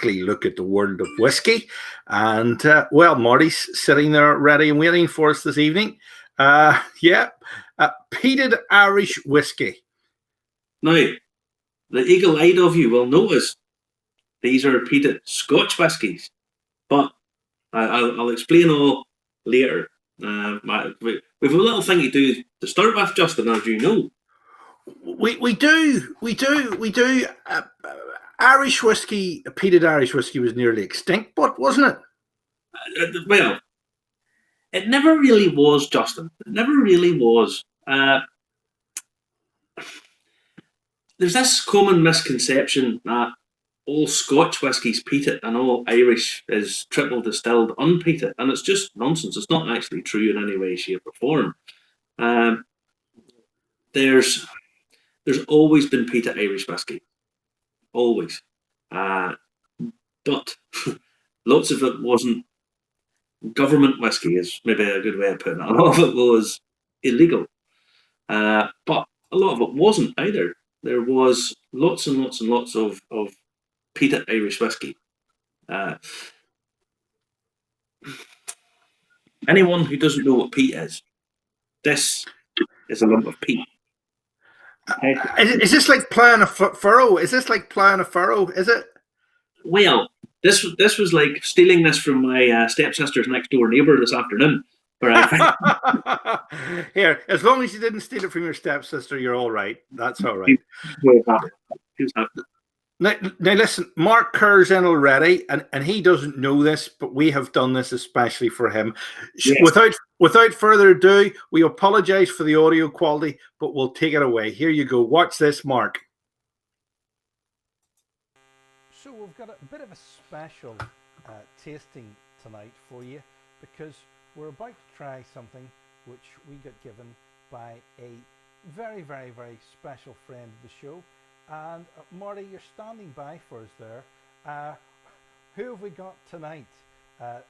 look at the world of whiskey. And, well, Marty's sitting there ready and waiting for us this evening. Peated Irish whiskey. Now, the eagle-eyed of you will notice these are peated Scotch whiskies, but I'll explain all later. We have a little thing to do to start with, Justin, as you know. We do. Irish whiskey, peated Irish whiskey was nearly extinct, but wasn't it? Well, it never really was, Justin. It never really was. There's this common misconception that all Scotch whiskey's peated and all Irish is triple distilled unpeated, and it's just nonsense. It's not actually true in any way, shape, or form. There's always been peated Irish whiskey, always, but lots of it wasn't government whiskey. Is maybe a good way of putting it. A lot of it was illegal, but a lot of it wasn't either. There was lots and lots and lots of peated Irish whiskey. Anyone who doesn't know what peat is, this is a lump of peat. Is this like playing a furrow? Is this like playing a furrow? Is it? Well, this was like stealing this from my stepsister's next door neighbour this afternoon. Here, as long as you didn't steal it from your stepsister, you're all right. That's all right. Now, listen, Mark Kerr's in already, and he doesn't know this, but we have done this especially for him. Yes. Without further ado, we apologise for the audio quality, but we'll take it away. Here you go. Watch this, Mark. So we've got a bit of a special tasting tonight for you, because we're about to try something which we got given by a very, very, very special friend of the show. And Marty, you're standing by for us there. Who have we got tonight? That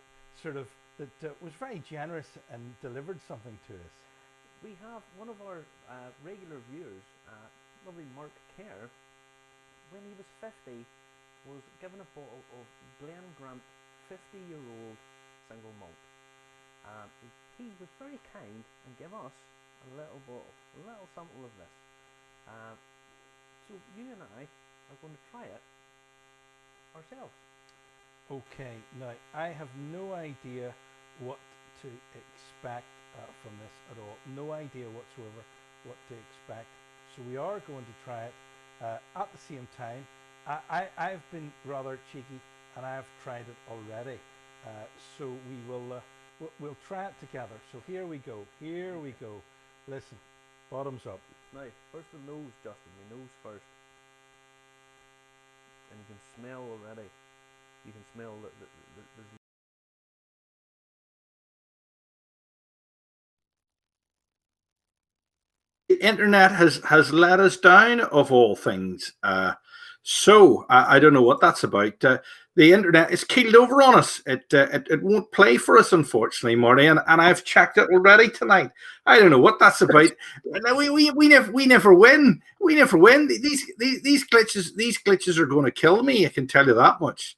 was very generous and delivered something to us. We have one of our regular viewers, lovely Mark Kerr. When he was 50, was given a bottle of Glen Grant 50-year-old single malt. He was very kind and gave us a little bottle, a little sample of this. So you and I are going to try it ourselves. Okay, now I have no idea what to expect from this at all. No idea whatsoever what to expect. So we are going to try it at the same time. I've been rather cheeky and I have tried it already. So we'll try it together. So here we go. Here we go. Listen, bottoms up. Now, first the nose, Justin. The nose first. And you can smell already. You can smell that there's... The internet has let us down, of all things. So I don't know what that's about. The internet is keeled over on us. It won't play for us, unfortunately, Marty. And I've checked it already tonight. I don't know what that's about. We never win. We never win. These glitches are going to kill me. I can tell you that much.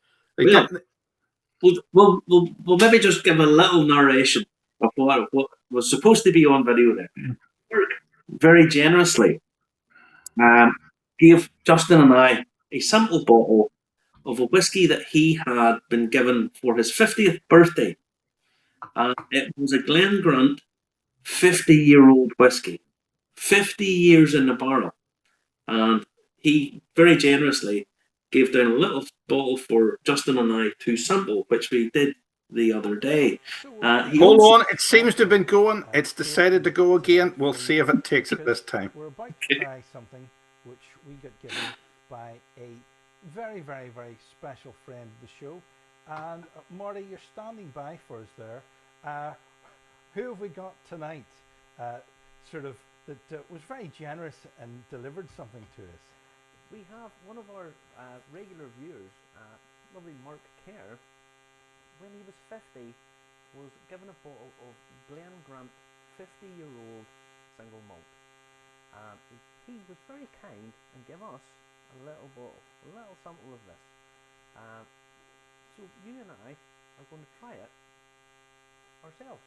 We'll maybe just give a little narration of what was supposed to be on video there. Very generously gave Justin and I a sample bottle of a whiskey that he had been given for his 50th birthday. It was a Glen Grant 50-year-old whiskey, 50 years in the barrel. And he very generously gave down a little bottle for Justin and I to sample, which we did the other day. Hold on, it seems to have been going. It's decided to go again. We'll see if it takes it this time. We're about to try something which we got given by a very, very, very special friend of the show. And Marty, you're standing by for us there. Who have we got tonight that was very generous and delivered something to us? We have one of our regular viewers, lovely Mark Kerr. When he was 50, was given a bottle of Glen Grant 50-year-old single malt. He was very kind and gave us a little bottle, a little sample of this. So you and I are going to try it ourselves.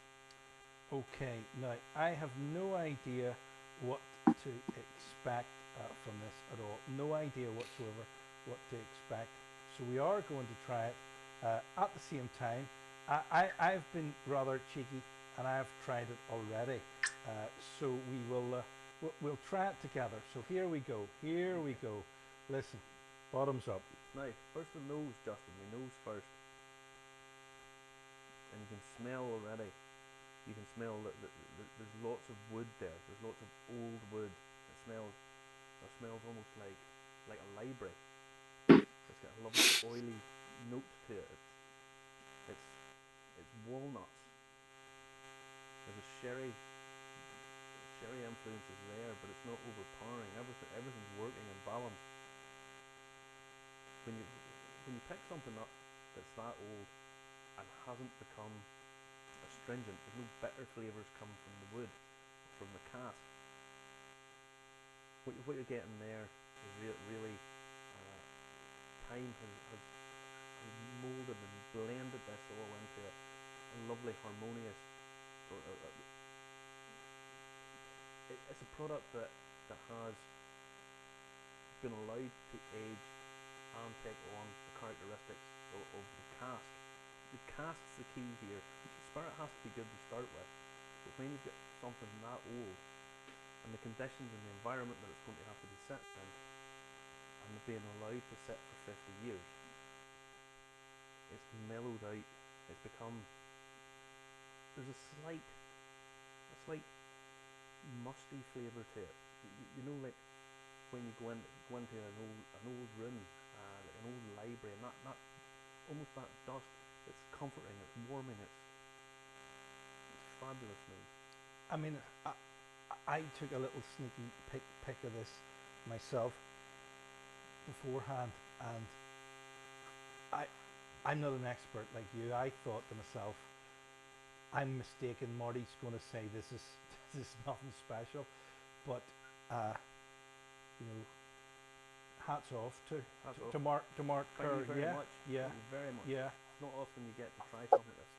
Okay, now I have no idea what to expect from this at all. No idea whatsoever what to expect. So we are going to try it at the same time. I've been rather cheeky and I've tried it already. So we'll try it together. So here we go. Here we go. Listen, bottoms up. Now, first the nose, Justin. The nose first. And you can smell already. You can smell that there's lots of wood there. There's lots of old wood. It smells almost like a library. It's got a lovely oily note to it. It's walnuts. There's a sherry influence is there, but it's not overpowering. Everything's working in balance. When you pick something up that's that old and hasn't become astringent, there's no bitter flavours coming from the wood, from the cask. What you're getting there is really time has moulded and blended this all into a lovely harmonious sort of. It's a product that has been allowed to age and take on the characteristics of the cask. The cask's the key here. The spirit has to be good to start with, but when you've got something that old, and the conditions and the environment that it's going to have to be set in, and being allowed to sit for 50 years, it's mellowed out. It's become, there's a slight musty flavour to it. You know, like when you go into an old room, like an old library, and that almost that dust. It's comforting. It's warming. It's fabulous news. I mean, I took a little sneaky pick of this myself beforehand, and I'm not an expert like you. I thought to myself, I'm mistaken. Marty's going to say this is nothing special, but you know, hats off to Mark. Thank you very much. Yeah, Thank you very much. yeah. It's not often you get to try something like this.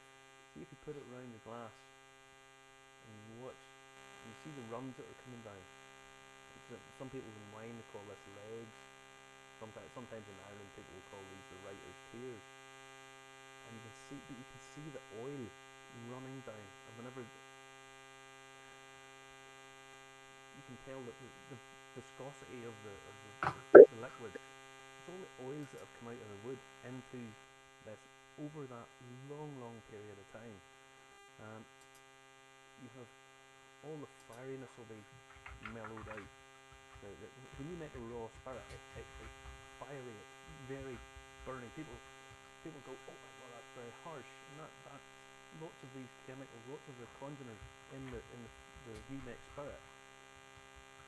See if you put it around the glass and you watch, and you see the runs that are coming down. Some people in wine they call this legs. Sometimes in Ireland people will call these the writer's tears. And you can see the oil running down, and whenever you can tell that the viscosity of the liquid, it's all the oils that have come out of the wood into this over that long period of time. You have all the fieriness will be mellowed out. When you make a raw spirit, it's fiery, it's very burning. People go, oh well, that's very harsh, and that lots of these chemicals, lots of the congeners in the remake spirit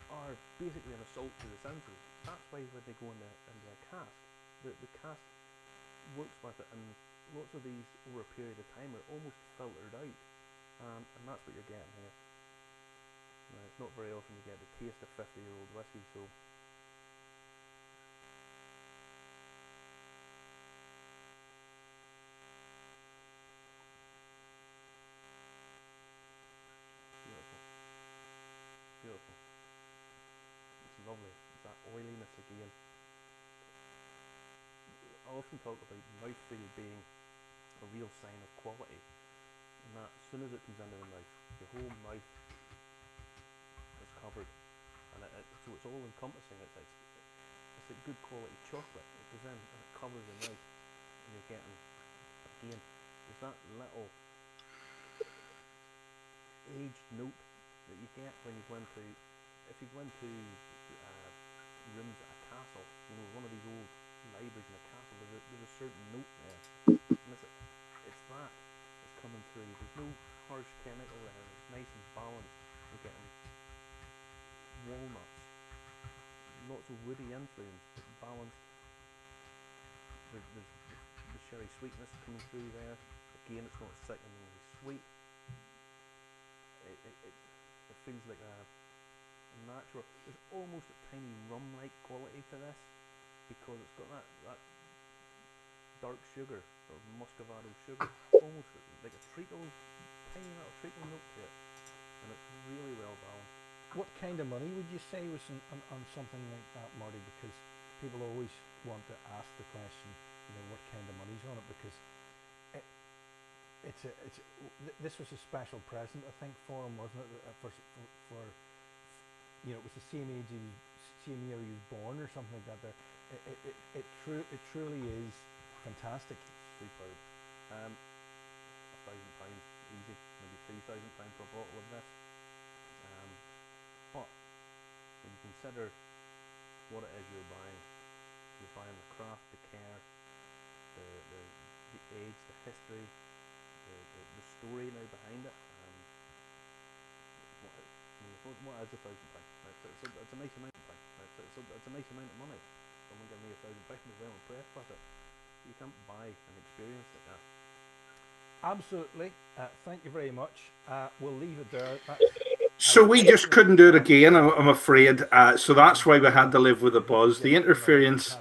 are basically an assault to the senses. That's why when they go into a cask, the cask works with it, and lots of these over a period of time are almost filtered out, and that's what you're getting here. It's not very often you get the taste of 50-year-old whiskey, so beautiful. It's lovely. It's that oiliness again. I often talk about mouthfeel being a real sign of quality, and that as soon as it comes into the mouth, your whole mouth is covered, and so it's all encompassing. It's a good quality chocolate. It goes in and it covers the mouth, and you're getting, again, there's that little aged note that you get when you go into, if you go into rooms at a castle, you know, one of these old libraries in a castle, there's a certain note there, and it's that that's coming through. There's no harsh chemical there. It's nice and balanced. You're getting walnuts, lots of woody influence, but balanced. There's the sherry sweetness coming through there. Again, it's not sickeningly sweet. It feels like a natural. There's almost a tiny rum-like quality to this, because it's got that dark sugar, sort of muscovado sugar, almost like a treacle, tiny little treacle note to it, and it's really well balanced. What kind of money would you say was on something like that, Marty? Because people always want to ask the question, what kind of money's on it? Because this was a special present, I think, for him, wasn't it? For it was the same year he was born or something like that. There, it truly is fantastic. Superb. £1,000 easy, maybe £2,000 for a bottle of this. But when you consider what it is you're buying the craft, the care, the age, the history, the story now behind it. What is £1,000? It's a nice amount of money. It's a nice amount of money. Someone give me £1,000, I'm well impressed with it. You can't buy an experience like that. Absolutely. Thank you very much. We'll leave it there. So we just couldn't do it again, I'm afraid. So that's why we had to live with the buzz. The interference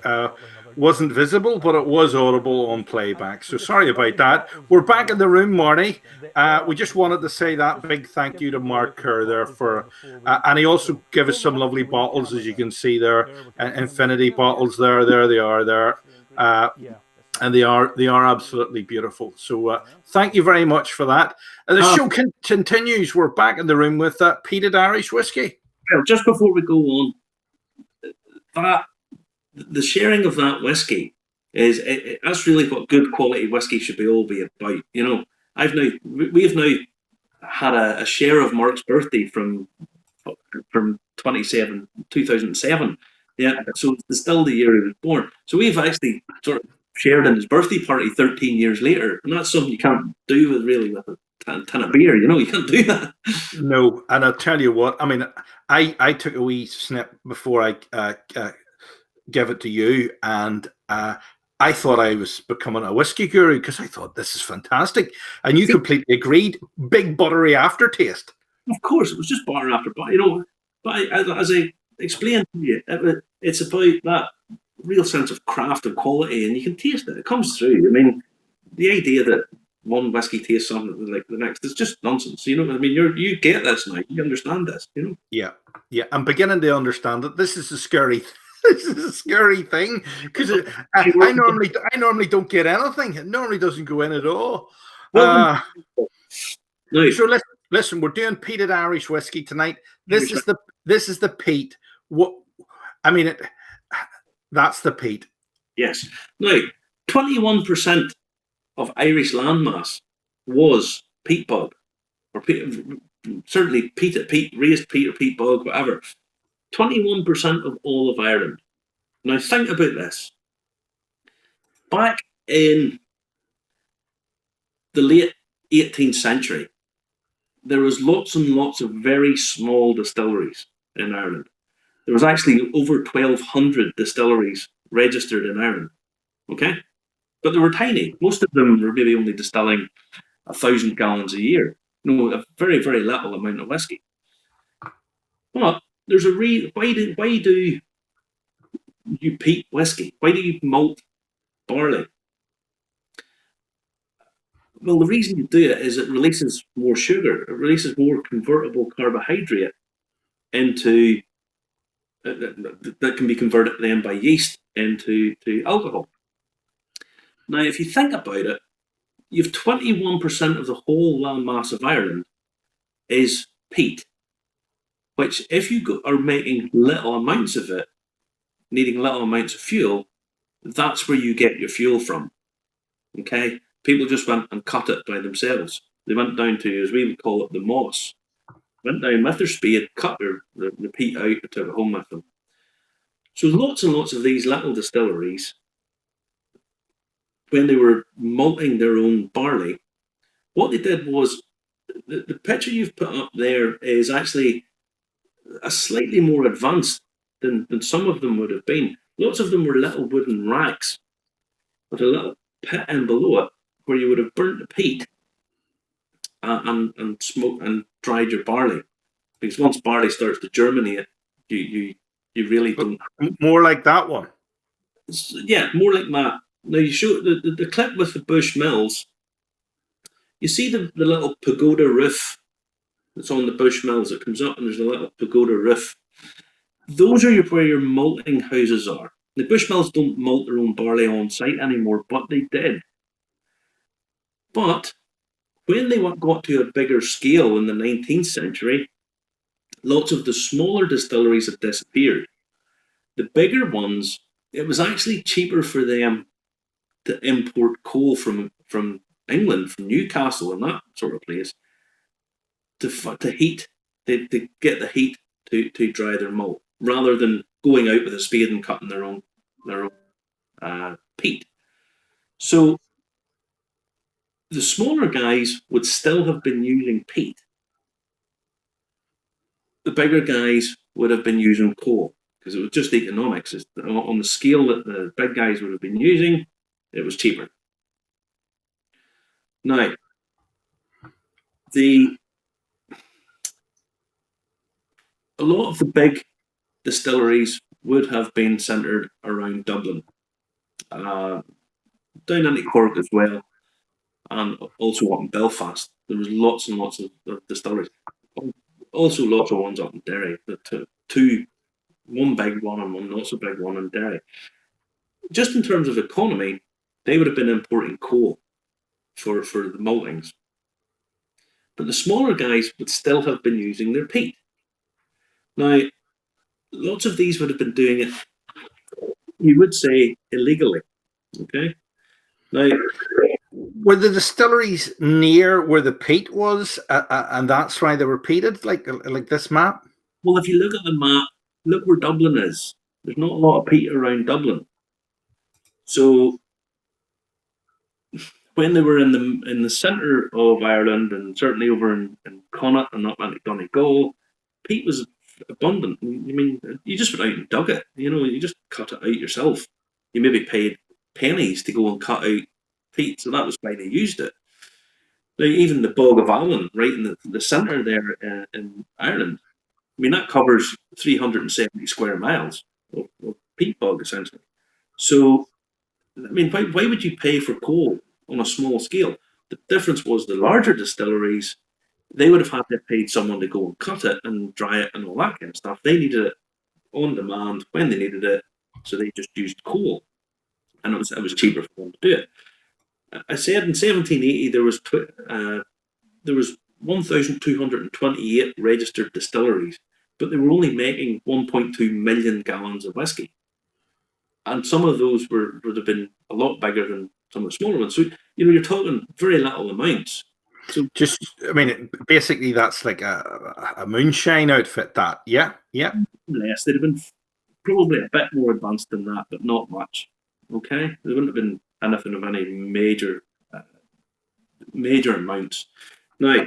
wasn't visible, but it was audible on playback. So sorry about that. We're back in the room, Marty. We just wanted to say that big thank you to Mark Kerr there for, and he also gave us some lovely bottles, as you can see there, infinity bottles there. There they are there. And they are absolutely beautiful. So thank you very much for that. The show continues. We're back in the room with Peated Irish whiskey. Well, just before we go on, the sharing of that whiskey that's really what good quality whiskey should be about. We've now had a share of Mark's birthday from 2007. Yeah, so it's still the year he was born. So we've actually sort of shared in his birthday party 13 years later, and that's something you can't do with a ton of beer. You can't do that. No, and I'll tell you what. I mean, I took a wee snip before I give it to you, and I thought I was becoming a whiskey guru because I thought this is fantastic, and you completely agreed. Big buttery aftertaste. Of course, it was just butter after butter. But as I explained to you, it's about that real sense of craft and quality, and you can taste it. It comes through. I mean, the idea that one whiskey tastes something like the next is just nonsense. I mean, you get this now. You understand this. Yeah. I'm beginning to understand it. This is a scary. This is a scary thing because I normally don't get anything. It normally doesn't go in at all. So listen. We're doing peated Irish whiskey tonight. This is the peat. That's the peat. Yes. Now, 21% of Irish landmass was peat bog, or certainly peated peat, raised peat or peat bog, whatever. 21% of all of Ireland. Now think about this. Back in the late 18th century, there was lots and lots of very small distilleries in Ireland. There was actually over 1,200 distilleries registered in Ireland. Okay? But they were tiny. Most of them were maybe only distilling 1,000 gallons a year. A very, very little amount of whiskey. But there's why do you peat whiskey? Why do you malt barley? Well, the reason you do it is it releases more sugar. It releases more convertible carbohydrate into that can be converted then by yeast into alcohol. Now, if you think about it, you've 21% of the whole landmass of Ireland is peat, which if you are making little amounts of it, needing little amounts of fuel, that's where you get your fuel from. Okay? People just went and cut it by themselves. They went down to, as we would call it, the moss. Went down with their spade, cut the peat out, and took it home with them. So lots and lots of these little distilleries, when they were malting their own barley, what they did was, the picture you've put up there is actually a slightly more advanced than some of them would have been. Lots of them were little wooden racks with a little pit in below it where you would have burnt the peat and smoked and dried your barley. Because once barley starts to germinate, you really don't. More like that one. Yeah, more like Now you show the clip with the Bush Mills. You see the little pagoda roof that's on the Bush Mills. It comes up and there's a little pagoda roof. Those are where your malting houses are. The Bush Mills don't malt their own barley on site anymore, but they did. But when they got to a bigger scale in the 19th century, lots of the smaller distilleries had disappeared. The bigger ones, it was actually cheaper for them to import coal from England, from Newcastle and that sort of place, to heat, to get the heat to dry their malt, rather than going out with a spade and cutting their own peat. So the smaller guys would still have been using peat. The bigger guys would have been using coal, because it was just economics. On the scale that the big guys would have been using, it was cheaper. Now, a lot of the big distilleries would have been centred around Dublin, down into Cork as well, and also up in Belfast. There was lots and lots of distilleries. Also lots of ones up in Derry. One big one and one not so big one in Derry. Just in terms of economy, they would have been importing coal for the maltings. But the smaller guys would still have been using their peat. Now, lots of these would have been doing it, you would say, illegally. Okay? Now, were the distilleries near where the peat was, and that's why they were peated, like this map? Well, if you look at the map, look where Dublin is. There's not a lot of peat around Dublin. So when they were in the centre of Ireland, and certainly over in Connaught and up into Donegal, peat was abundant. I mean, you just went out and dug it. You just cut it out yourself. You maybe paid pennies to go and cut out peat, so that was why they used it. Now, even the Bog of Allen, right in the centre there in Ireland, I mean, that covers 370 square miles of peat bog, essentially. So, I mean, why would you pay for coal on a small scale? The difference was the larger distilleries, they would have had to have paid someone to go and cut it and dry it and all that kind of stuff. They needed it on demand when they needed it, so they just used coal, and it was cheaper for them to do it. I said in 1780 there was 1,228 registered distilleries, but they were only making 1.2 million gallons of whiskey, and some of those would have been a lot bigger than some of the smaller ones. So you're talking very little amounts. So I mean, basically that's like a moonshine outfit. That yes, they'd have been probably a bit more advanced than that, but not much. Okay, there wouldn't have been anything of any major amounts. Now,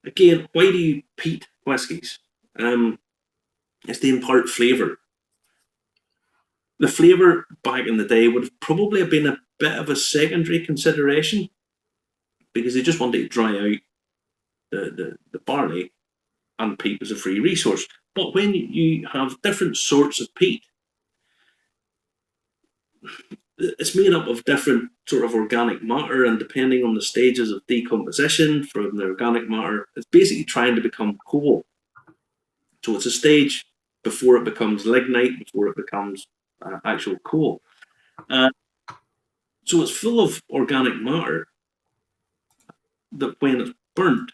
again, why do you peat whiskies? It's to impart flavour. The flavour back in the day would have probably been a bit of a secondary consideration, because they just wanted to dry out the barley, and peat was a free resource. But when you have different sorts of peat, it's made up of different sort of organic matter, and depending on the stages of decomposition from the organic matter, it's basically trying to become coal. So it's a stage before it becomes lignite, before it becomes actual coal. So it's full of organic matter that when it's burnt,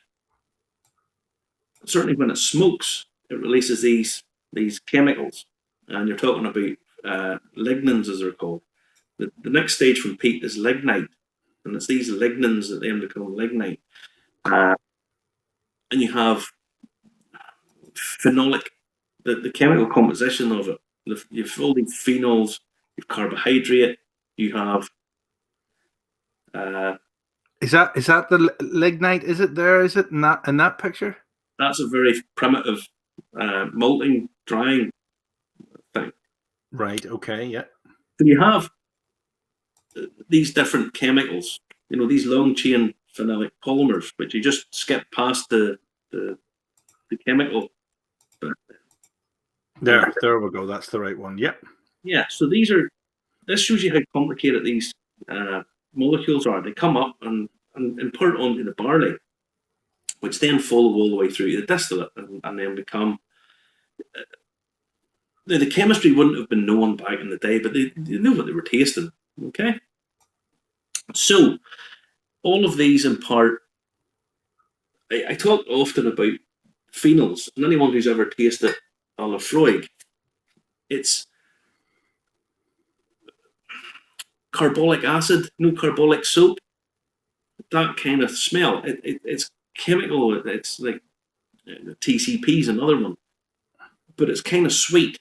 certainly when it smokes, it releases these chemicals. And you're talking about lignins, as they're called. The next stage from peat is lignite, and it's these lignins that then become lignite. And you have phenolic, the chemical composition of it. You've all these phenols, you've carbohydrate, you have. Is that the lignite? Is it there? Is it in that picture? That's a very primitive malting, drying thing. Right. Okay. Yeah. So you have these different chemicals, these long chain phenolic polymers, but you just skip past the chemical. There we go. That's the right one. Yep. Yeah, so this shows you how complicated these molecules are. They come up and impart onto the barley, which then follow all the way through to the distillate and then become. The chemistry wouldn't have been known back in the day, but they knew what they were tasting. Okay, so all of these impart. I talk often about phenols, and anyone who's ever tasted a Lafroig, it's carbolic acid, no carbolic soap, that kind of smell. It's chemical. It's like TCP is another one, but it's kind of sweet.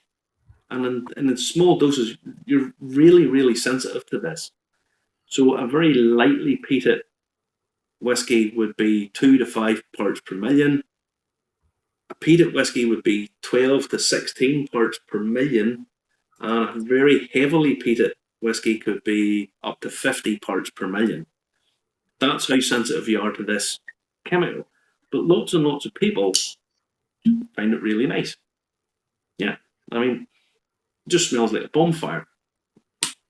And in small doses, you're really, really sensitive to this. So a very lightly peated whiskey would be 2 to 5 parts per million. A peated whiskey would be 12 to 16 parts per million. And a very heavily peated whiskey could be up to 50 parts per million. That's how sensitive you are to this chemical. But lots and lots of people find it really nice. Yeah, I mean, it just smells like a bonfire.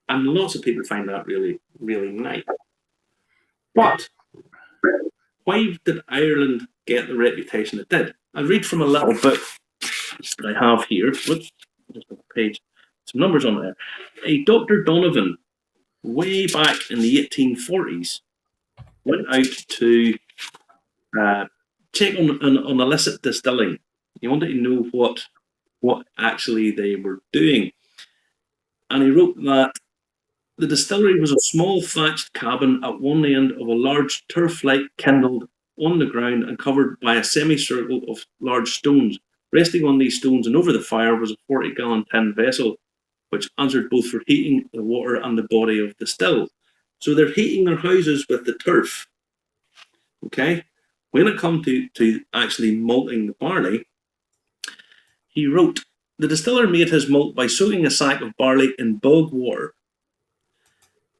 And lots of people find that really, really nice. But why did Ireland get the reputation it did? I read from a little book that I have here. Whoops, just a page, some numbers on there. A Dr. Donovan, way back in the 1840s, went out to check on illicit distilling. He wanted to know what actually they were doing. And he wrote that the distillery was a small thatched cabin at one end of a large turf light kindled on the ground and covered by a semicircle of large stones. Resting on these stones and over the fire was a 40-gallon tin vessel, which answered both for heating the water and the body of the still. So they're heating their houses with the turf. Okay? When it comes to actually malting the barley, he wrote, the distiller made his malt by soaking a sack of barley in bog water,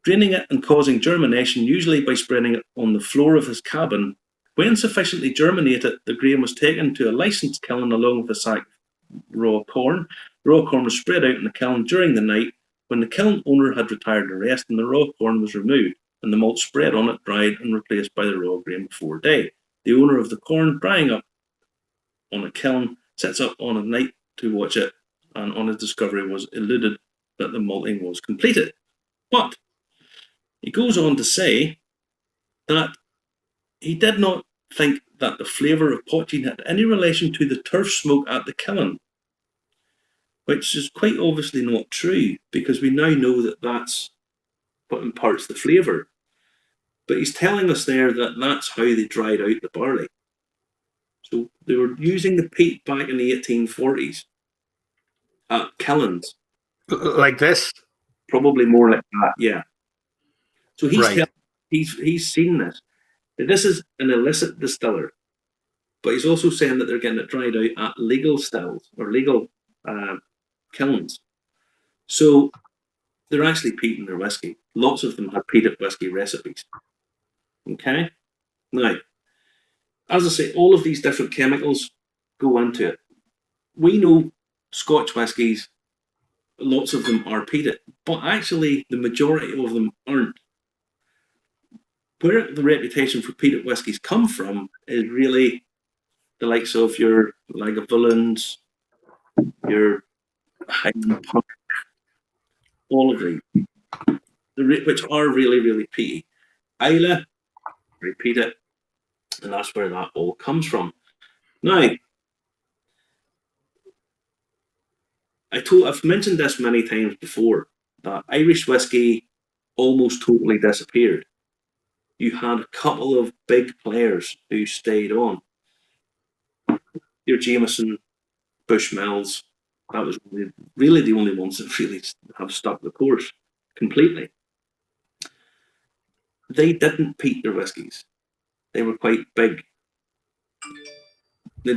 draining it and causing germination, usually by spreading it on the floor of his cabin. When sufficiently germinated, the grain was taken to a licensed kiln along with a sack of raw corn. Raw corn was spread out in the kiln during the night. When the kiln owner had retired to rest, and the raw corn was removed, and the malt spread on it, dried, and replaced by the raw grain before day. The owner of the corn, drying up on a kiln, sets up on a night to watch it, and on his discovery was eluded that the malting was completed. But he goes on to say that he did not think that the flavour of poaching had any relation to the turf smoke at the kiln, which is quite obviously not true, because we now know that that's what imparts the flavour. But he's telling us there that that's how they dried out the barley. So they were using the peat back in the 1840s at kilns. Like this? Probably more like that, yeah. So Right. he's seen this. This is an illicit distiller, but he's also saying that they're getting it dried out at legal stills or legal kilns. So they're actually peating their whiskey. Lots of them have peated whiskey recipes. Okay? Now, as I say, all of these different chemicals go into it. We know Scotch whiskies, lots of them are peated, but actually the majority of them aren't. Where the reputation for peated whiskies come from is really the likes of your Lagavulins, your Highland Park, all of these, which are really, really peaty. Islay, very peated, and that's where that all comes from. Now, I've mentioned this many times before, that Irish whiskey almost totally disappeared. You had a couple of big players who stayed on. Your Jameson, Bushmills, that was really the only ones that really have stuck the course completely. They didn't peat their whiskies. They were quite big. They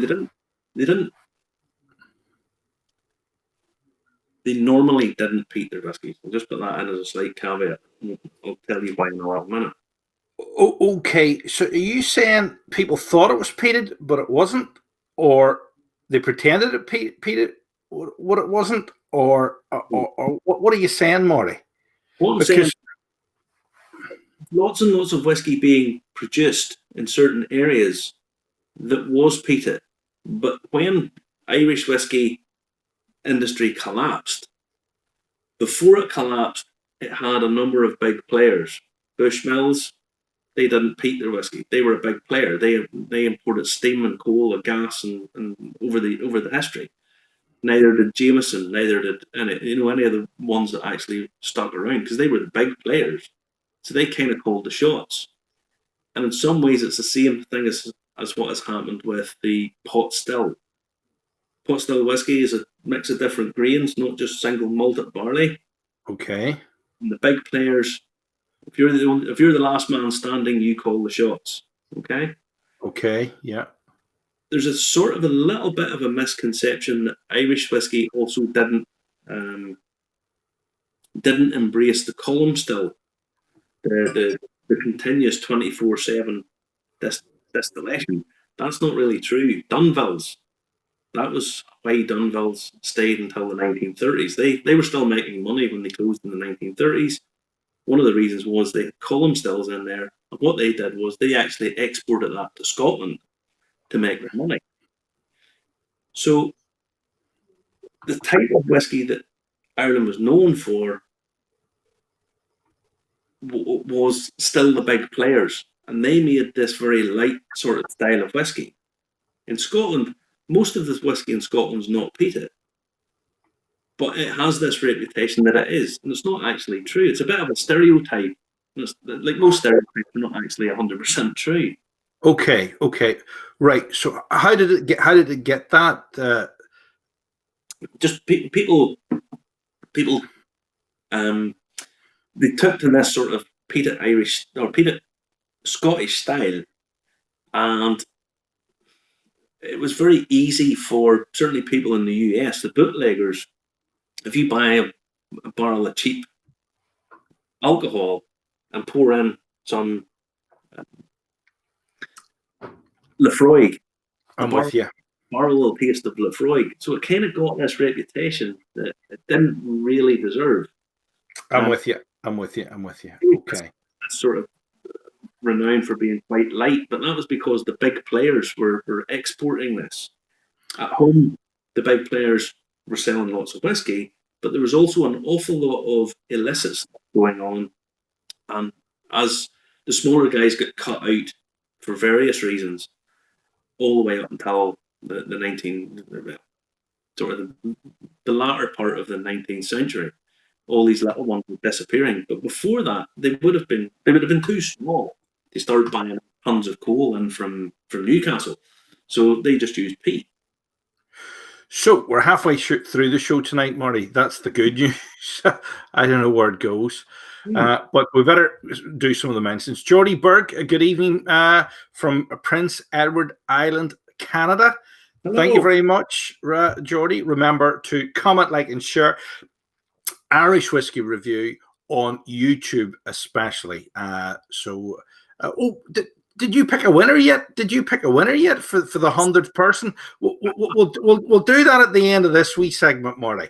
normally didn't peat their whiskies. I'll just put that in as a slight caveat. I'll tell you why in a little minute. Okay, so are you saying people thought it was peated, but it wasn't? Or they pretended it peated, what it wasn't? or what are you saying, Marty? What I'm saying, lots and lots of whiskey being produced in certain areas that was peated, but when Irish whiskey industry collapsed, before it collapsed, it had a number of big players. Bushmills, they didn't peat their whiskey. They were a big player. They imported steam and coal and gas and over the history. Neither did Jameson. Neither did any of the ones that actually stuck around, because they were the big players. So they kind of called the shots. And in some ways, it's the same thing as what has happened with the pot still. Pot still whiskey is a mix of different grains, not just single malted barley. Okay. And the big players, if you're the last man standing, you call the shots. Okay. Okay. Yeah. There's a sort of a little bit of a misconception that Irish whiskey also didn't embrace the column still, the continuous 24/7 distillation. That's not really true. Dunvilles, that was why Dunvilles stayed until the 1930s. They were still making money when they closed in the 1930s. One of the reasons was they had column stills in there, and what they did was they actually exported that to Scotland to make their money. So the type of whiskey that Ireland was known for was still the big players, and they made this very light sort of style of whiskey. In Scotland, most of this whiskey in Scotland is not peated, but it has this reputation that it is, and it's not actually true. It's a bit of a stereotype. Like most stereotypes, are not actually 100% true. Okay, right. So how did it get that? Just people, they took to this sort of peated Irish or peated Scottish style, and it was very easy for certainly people in the US, the bootleggers. If you buy a barrel of cheap alcohol and pour in some Lefroy, I'm with you. barrel will taste of Lefroy. So it kind of got this reputation that it didn't really deserve. I'm with you. Okay. It's sort of renowned for being quite light, but that was because the big players were exporting this. At home, the big players were selling lots of whiskey, but there was also an awful lot of illicit stuff going on. And as the smaller guys got cut out for various reasons, all the way up until the latter part of the 19th century, all these little ones were disappearing. But before that, they would have been too small. They started buying tons of coal in from Newcastle, so they just used peat. So we're halfway through the show tonight, Marty. That's the good news. I don't know where it goes, but we better do some of the mentions. Geordie Berg, a good evening from Prince Edward Island, Canada. Hello. Thank you very much, Geordie. Remember to comment, like, and share Irish Whiskey Review on YouTube, especially. Did you pick a winner yet? Did you pick a winner yet for the 100th person? We'll do that at the end of this wee segment, Marty.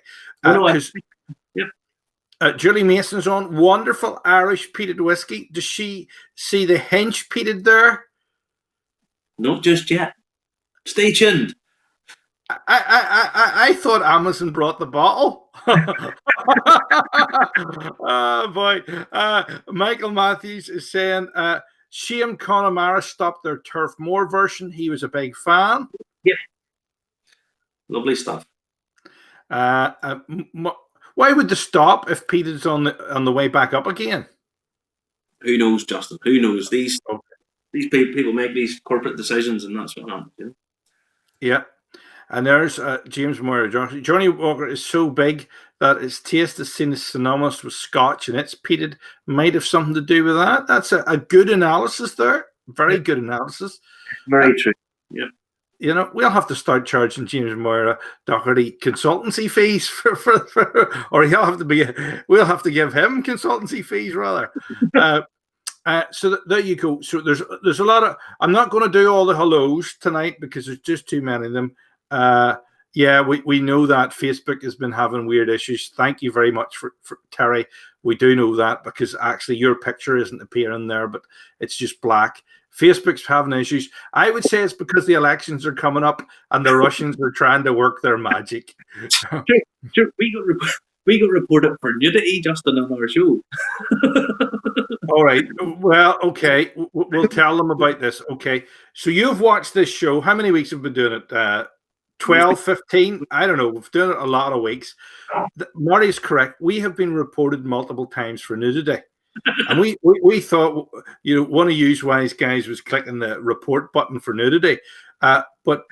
Julie Mason's on. Wonderful Irish peated whiskey. Does she see the hench peated there? Not just yet. Stay tuned. I thought Amazon brought the bottle. Oh boy. Michael Matthews is saying Shane Connemara stopped their Turf Moor version. He was a big fan. Yeah. Lovely stuff. Why would they stop if Peter's on the way back up again? Who knows, Justin? Who knows? These people make these corporate decisions, and that's what happens. Yeah. And there's James Moyer. Johnny Walker is so big that its taste is seen as synonymous with Scotch, and it's peated might have something to do with that. That's a good analysis there. Very good analysis. Very true. Yeah. You know, we'll have to start charging James Moyer Doherty consultancy fees for or we'll have to give him consultancy fees rather. So there you go. So there's a lot of. I'm not going to do all the hellos tonight because there's just too many of them. Yeah, we know that Facebook has been having weird issues. Thank you very much for Terry. We do know that because actually your picture isn't appearing there, but it's just black. Facebook's having issues. I would say it's because the elections are coming up and the Russians are trying to work their magic. Sure, we got reported for nudity, Justin, on our show. All right. Well, okay. We'll tell them about this. Okay. So you've watched this show. How many weeks have we been doing it? 12, 15? I don't know. We've done it a lot of weeks. Marty's correct. We have been reported multiple times for nudity. And we thought, one of you wise guys was clicking the report button for nudity. But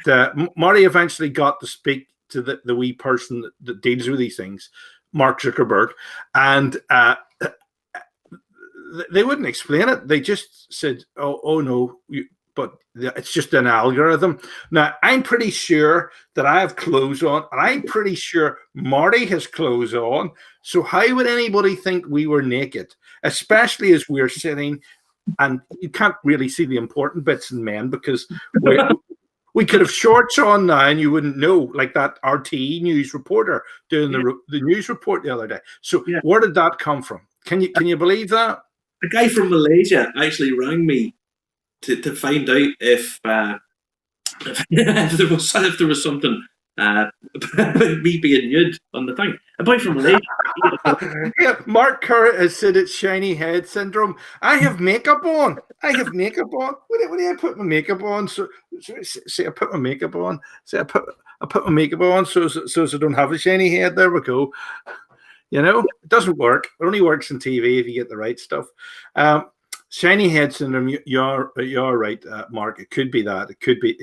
Marty eventually got to speak to the wee person that deals with these things, Mark Zuckerberg. And they wouldn't explain it. They just said, oh no, but it's just an algorithm. Now, I'm pretty sure that I have clothes on, and I'm pretty sure Marty has clothes on. So how would anybody think we were naked? Especially as we're sitting, and you can't really see the important bits in men because we could have shorts on now and you wouldn't know, like that RTE news reporter doing the news report the other day. So where did that come from? Can you believe that? A guy from Malaysia actually rang me to find out if there was something about me being nude on the thing. A boy from Malaysia. Yeah, Mark Kerr has said it's shiny head syndrome. I have makeup on. What do I put my makeup on? So say I put my makeup on. Say I put my makeup on so I don't have a shiny head. There we go. It doesn't work. It only works in TV if you get the right stuff. Shiny head syndrome. You're right, Mark. It could be that. It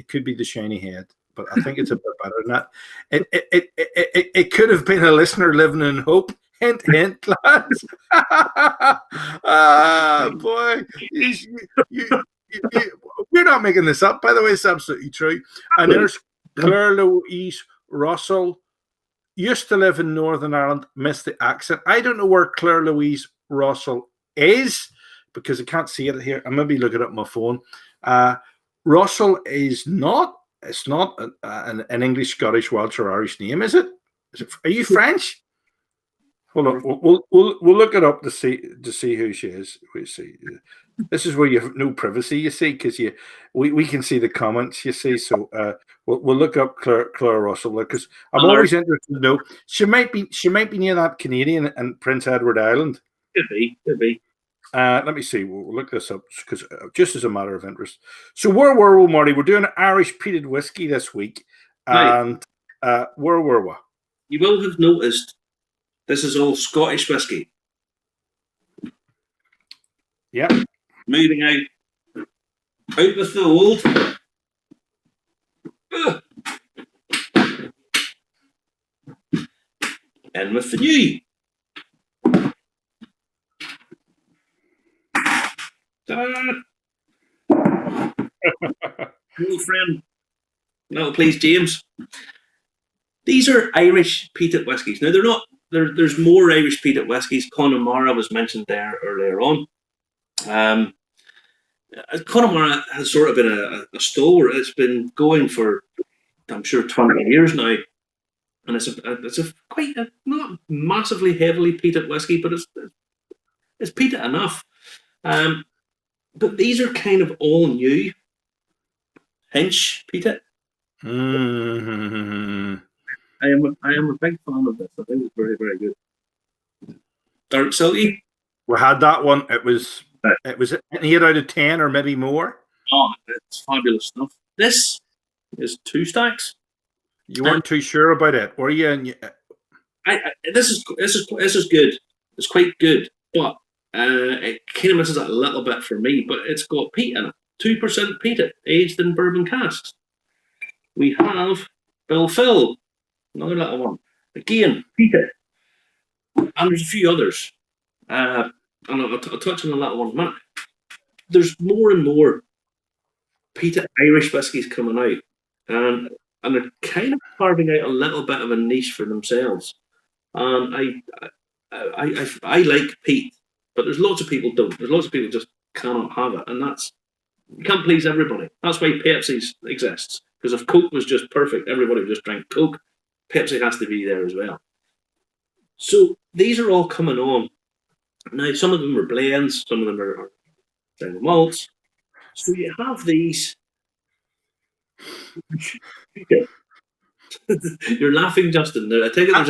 could be the shiny head, but I think it's a bit better than that. It could have been a listener living in hope. Hint, hint, lads. Boy, we're not making this up. By the way, it's absolutely true. And there's Claire Louise Russell. Used to live in Northern Ireland, missed the accent. I don't know where Claire Louise Russell is because I can't see it here. I maybe look it up on my phone. Russell is not. It's not an English, Scottish, Welsh, or Irish name, is it? Are you French? Hold on. We'll look it up to see who she is. We see. This is where you have no privacy, you see, because we can see the comments, you see. So we'll look up Claire Russell because I'm always interested to know. She might be near that Canadian and Prince Edward Island. Could be. Let me see. We'll look this up because just as a matter of interest. So where were we, Marty? We're doing Irish peated whiskey this week, and where were we? You will have noticed this is all Scottish whiskey. Yeah. Moving out with the old. And with the new. Hello, friend. No, please, James. These are Irish peated whiskies. Now, they're not. There's more Irish peated whiskies. Connemara was mentioned there earlier on. Connemara has sort of been a stalwart. It's been going for, I'm sure, 20 years now, and it's quite not massively heavily peated whiskey, but it's peated enough. But these are kind of all new. Hinch peated. Mm-hmm. I am a big fan of this. I think it's very, very good. Dark Silky. We had that one. It was an 8 out of 10 or maybe more. Oh, it's fabulous stuff. This is 2 stacks. You weren't too sure about it, were you? This is good. It's quite good, but it kind of misses it a little bit for me. But it's got peat in it. 2% peated, aged in bourbon casks. We have Bill Phil, another little one. Again, peated. And there's a few others. And I'll touch on the little one in a minute. There's more and more peated Irish whiskies coming out. And they're kind of carving out a little bit of a niche for themselves. And I like peat, but there's lots of people don't. There's lots of people just cannot have it. And that's You can't please everybody. That's why Pepsi exists. Because if Coke was just perfect, everybody would just drink Coke. Pepsi has to be there as well. So these are all coming on. Now, some of them are blends, some of them are single malts. So you have these. You're laughing, Justin. I take it there's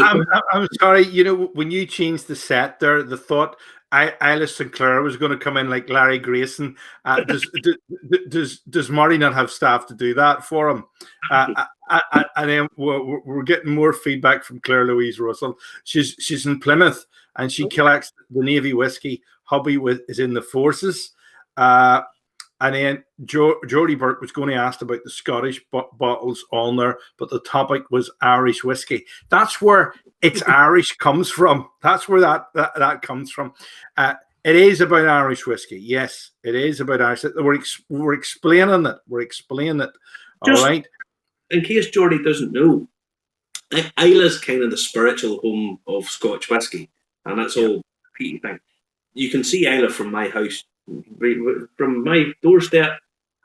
I'm sorry. You know, when you changed the set there, the thought Isla Sinclair was going to come in like Larry Grayson. Does Marty not have staff to do that for him? And then we're getting more feedback from Claire Louise Russell. She's in Plymouth and she collects the Navy whiskey. Hubby is in the forces. And then Jody Burke was going to ask about the Scottish bottles on there, but the topic was Irish whiskey. That's where it's Irish comes from. That's where that comes from. It is about Irish whiskey. Yes, it is about Irish. We're explaining it. We're explaining it. All right. In case Jody doesn't know, Isla's kind of the spiritual home of Scotch whiskey, and that's all peaty thing. You can see Isla from my house. From my doorstep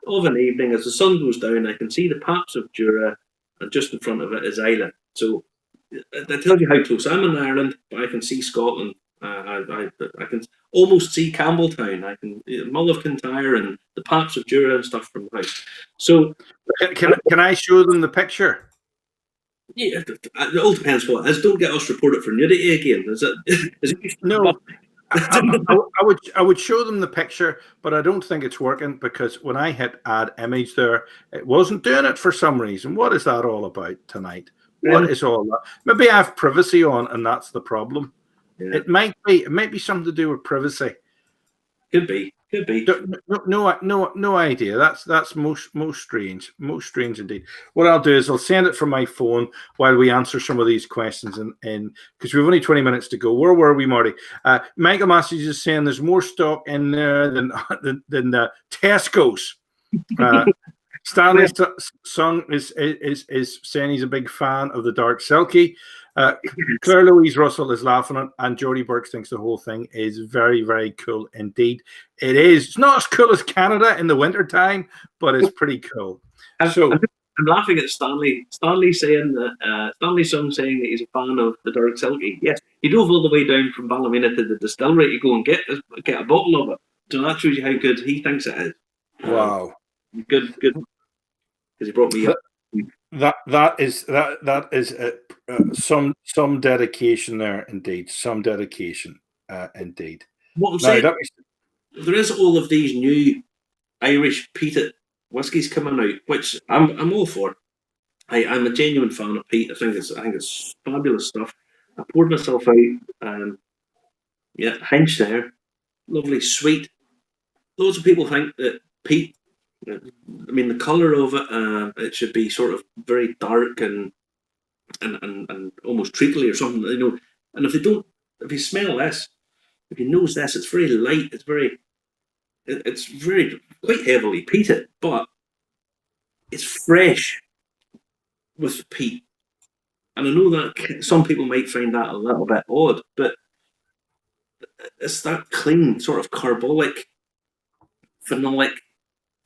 of an evening, as the sun goes down, I can see the Paps of Jura, and just in front of it is Isla. So that tells you how close I'm in Ireland, but I can see Scotland. I can almost see Campbelltown. I can Mull of Kintyre and the Paps of Jura and stuff from the house. So can I show them the picture? Yeah, it all depends what it is. Don't get us reported for nudity again. Is it no? I would show them the picture, but I don't think it's working because when I hit add image there, it wasn't doing it for some reason. What is that all about tonight? What is all that? Maybe I have privacy on, and that's the problem. Yeah. It might be something to do with privacy. Could be. No idea. That's most strange. Most strange indeed. What I'll do is I'll send it from my phone while we answer some of these questions, and because we've only 20 minutes to go. Where were we, Marty? Michael Masters is saying there's more stock in there than the Tesco's. Stanley Sung is saying he's a big fan of the Dark Selkie. Claire Louise Russell is laughing at, and Jody Burke thinks the whole thing is very, very cool indeed. It is. It's not as cool as Canada in the wintertime, but it's pretty cool. So I'm laughing at Stanley. Stanley saying that Stanley Sung saying that he's a fan of the Dark Selkie. Yes, he drove all the way down from Ballymena to the distillery to go and get a bottle of it. So that shows you how good he thinks it is. Wow. Good. Because he brought me up. That is some dedication there indeed. Some dedication indeed. What I'm saying, there is all of these new Irish peated whiskies coming out, which I'm all for. I'm a genuine fan of peat. I think it's fabulous stuff. I poured myself out. Hinch there, lovely, sweet. Loads of people think that peat. I mean, the color of it, it should be sort of very dark and almost treacly or something, you know. And if you smell this, if you nose this, it's very light. It's very quite heavily peated, but it's fresh with peat. And I know that some people might find that a little bit odd, but it's that clean, sort of carbolic, phenolic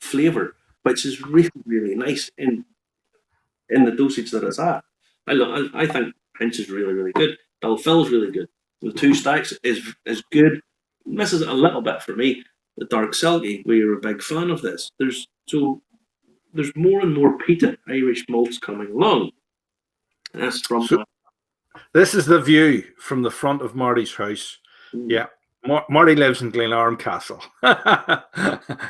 flavour, which is really, really nice in the dosage that it's at. I think Hinch is really, really good. Balfill's really good. The two stacks is good. Misses it a little bit for me. The Dark Selkie, we are a big fan of this. There's more and more peated Irish malts coming along. That's from this is the view from the front of Marty's house. Yeah. Marty lives in Glenarm Castle.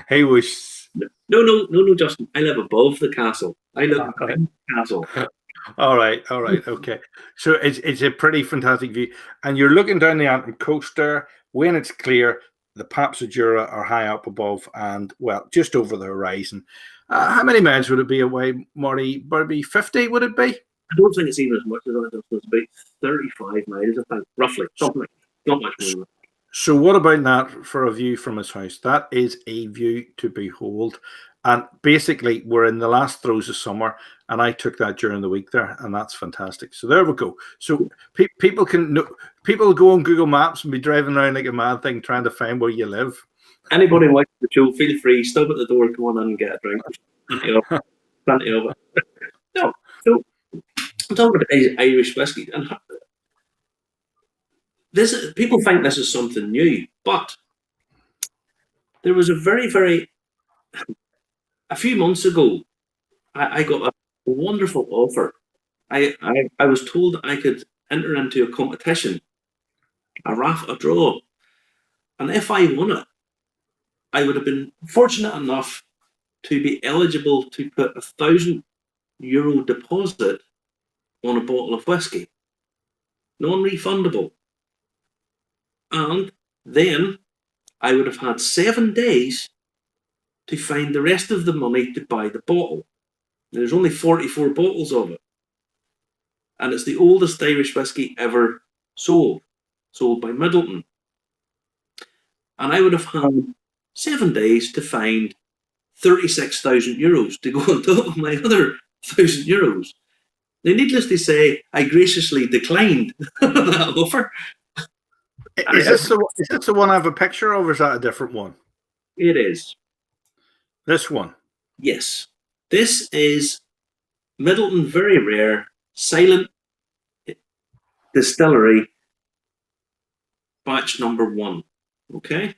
He was. No, Justin. I live above the castle. I live in the castle. All right, okay. So it's a pretty fantastic view, and you're looking down the Antrim coast there. When it's clear, the Paps of Jura are high up above, and well, just over the horizon. How many miles would it be away, Marty? Would it be 50? Would it be? I don't think it's even as much as that. It's about 35 miles, I think, roughly. Something like not much more than that. So what about that for a view from his house? That is a view to behold. And basically, we're in the last throes of summer, and I took that during the week there, and that's fantastic. So there we go. So people go on Google Maps and be driving around like a mad thing trying to find where you live. Anybody watching the show, feel free, stop at the door, go on in and get a drink. Plenty of it. No, so I'm talking about Irish whiskey, and people think this is something new, but there was a few months ago, I got a wonderful offer. I was told I could enter into a competition, a draw, and if I won it, I would have been fortunate enough to be eligible to put €1,000 deposit on a bottle of whiskey, non-refundable, and then I would have had 7 days to find the rest of the money to buy the bottle. There's only 44 bottles of it, and it's the oldest Irish whiskey ever sold by Middleton. And I would have had 7 days to find €36,000 to go on top of my other €1,000. Now, needless to say, I graciously declined that offer. Is this the one I have a picture of, or is that a different one? It is. This one? Yes. This is Middleton Very Rare Silent Distillery batch number 1. Okay?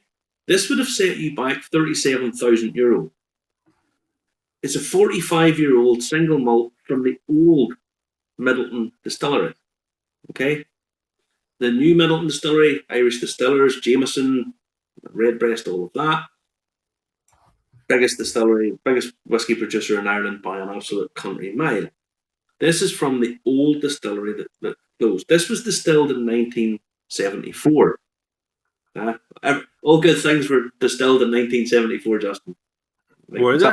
This would have set you back €37,000. It's a 45-year-old single malt from the old Middleton Distillery. Okay? The new Middleton Distillery, Irish Distillers, Jameson, Redbreast, all of that. Biggest distillery, biggest whiskey producer in Ireland by an absolute country mile. This is from the old distillery that closed. This was distilled in 1974. All good things were distilled in 1974, Justin. Were they?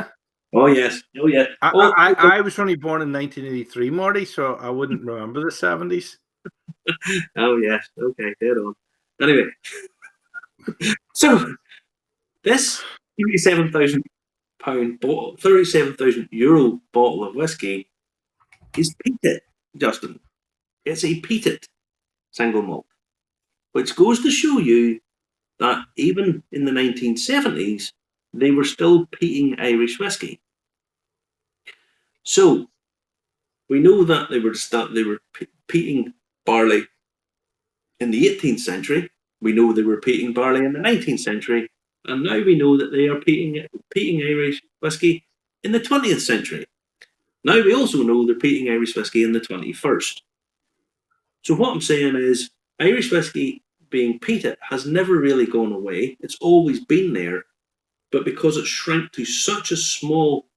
Oh, yes. Oh, yeah. I was only born in 1983, Marty, so I wouldn't remember the 70s. Oh, yes. Okay, dead on. Anyway, so this €37,000 bottle, €37,000 bottle of whiskey is peated, Justin. It's a peated single malt, which goes to show you that even in the 1970s, they were still peating Irish whiskey. So we know that they were peating barley in the 18th century. We know they were peating barley in the 19th century, and now we know that they are peating Irish whiskey in the 20th century. Now we also know they're peating Irish whiskey in the 21st. So what I'm saying is, Irish whiskey being peated has never really gone away. It's always been there, but because it shrank to such a small